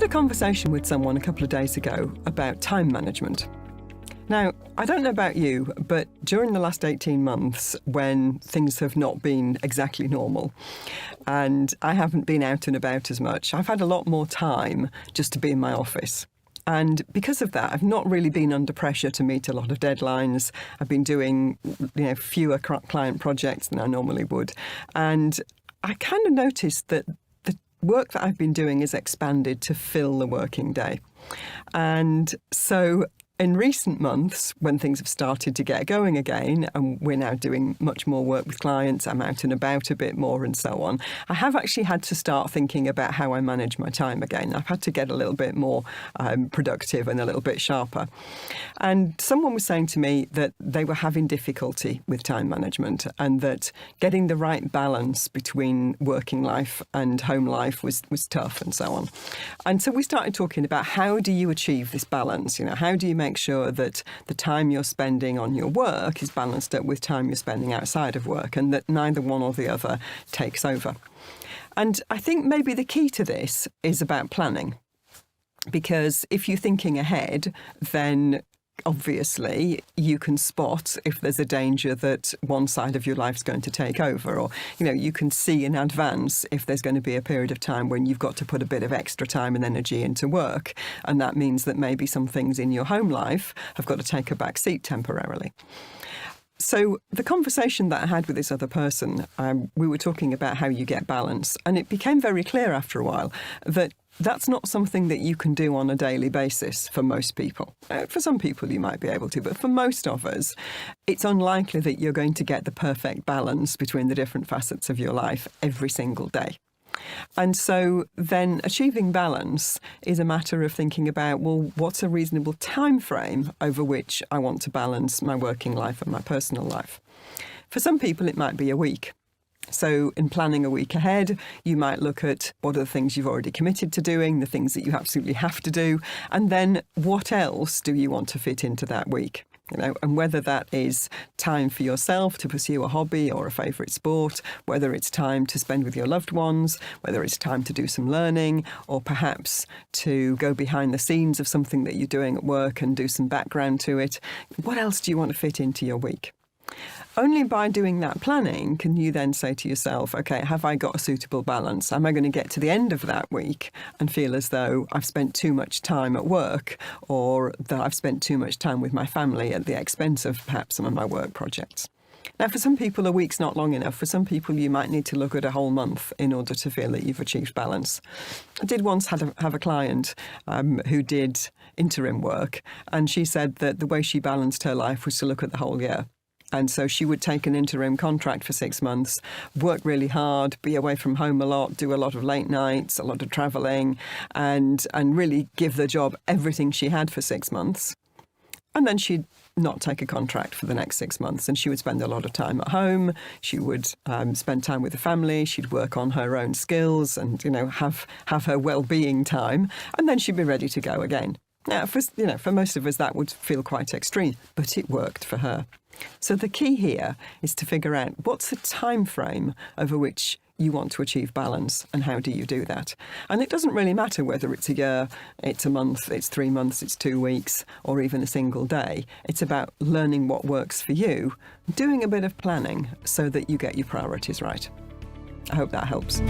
a conversation with someone a couple of days ago about time management. Now, I don't know about you, but during the last 18 months, when things have not been exactly normal and I haven't been out and about as much, I've had a lot more time just to be in my office. And because of that, I've not really been under pressure to meet a lot of deadlines. I've been doing, fewer client projects than I normally would. And I kind of noticed that the work that I've been doing is expanded to fill the working day. And so in recent months, when things have started to get going again, and we're now doing much more work with clients, I'm out and about a bit more and so on, I have actually had to start thinking about how I manage my time again. I've had to get a little bit more productive and a little bit sharper. And someone was saying to me that they were having difficulty with time management and that getting the right balance between working life and home life was tough and so on. And so we started talking about how do you achieve this balance? How do you make sure that the time you're spending on your work is balanced up with time you're spending outside of work and that neither one or the other takes over. And I think maybe the key to this is about planning, because if you're thinking ahead, then obviously you can spot if there's a danger that one side of your life's going to take over, or you can see in advance if there's going to be a period of time when you've got to put a bit of extra time and energy into work, and that means that maybe some things in your home life have got to take a back seat temporarily. So the conversation that I had with this other person, we were talking about how you get balance, and it became very clear after a while that that's not something that you can do on a daily basis for most people. For some people you might be able to, but for most of us, it's unlikely that you're going to get the perfect balance between the different facets of your life every single day. And so then achieving balance is a matter of thinking about, well, what's a reasonable time frame over which I want to balance my working life and my personal life? For some people, it might be a week. So in planning a week ahead, you might look at what are the things you've already committed to doing, the things that you absolutely have to do, and then what else do you want to fit into that week? And whether that is time for yourself to pursue a hobby or a favourite sport, whether it's time to spend with your loved ones, whether it's time to do some learning, or perhaps to go behind the scenes of something that you're doing at work and do some background to it. What else do you want to fit into your week? Only by doing that planning can you then say to yourself, OK, have I got a suitable balance? Am I going to get to the end of that week and feel as though I've spent too much time at work, or that I've spent too much time with my family at the expense of perhaps some of my work projects? Now, for some people, a week's not long enough. For some people, you might need to look at a whole month in order to feel that you've achieved balance. I did once have a client who did interim work, and she said that the way she balanced her life was to look at the whole year. And so she would take an interim contract for 6 months, work really hard, be away from home a lot, do a lot of late nights, a lot of travelling, and really give the job everything she had for 6 months. And then she'd not take a contract for the next 6 months, and she would spend a lot of time at home. She would spend time with the family. She'd work on her own skills and have her well-being time, and then she'd be ready to go again. Now, for most of us, that would feel quite extreme, but it worked for her. So the key here is to figure out what's the time frame over which you want to achieve balance and how do you do that. And it doesn't really matter whether it's a year, it's a month, it's 3 months, it's 2 weeks, or even a single day. It's about learning what works for you, doing a bit of planning so that you get your priorities right. I hope that helps.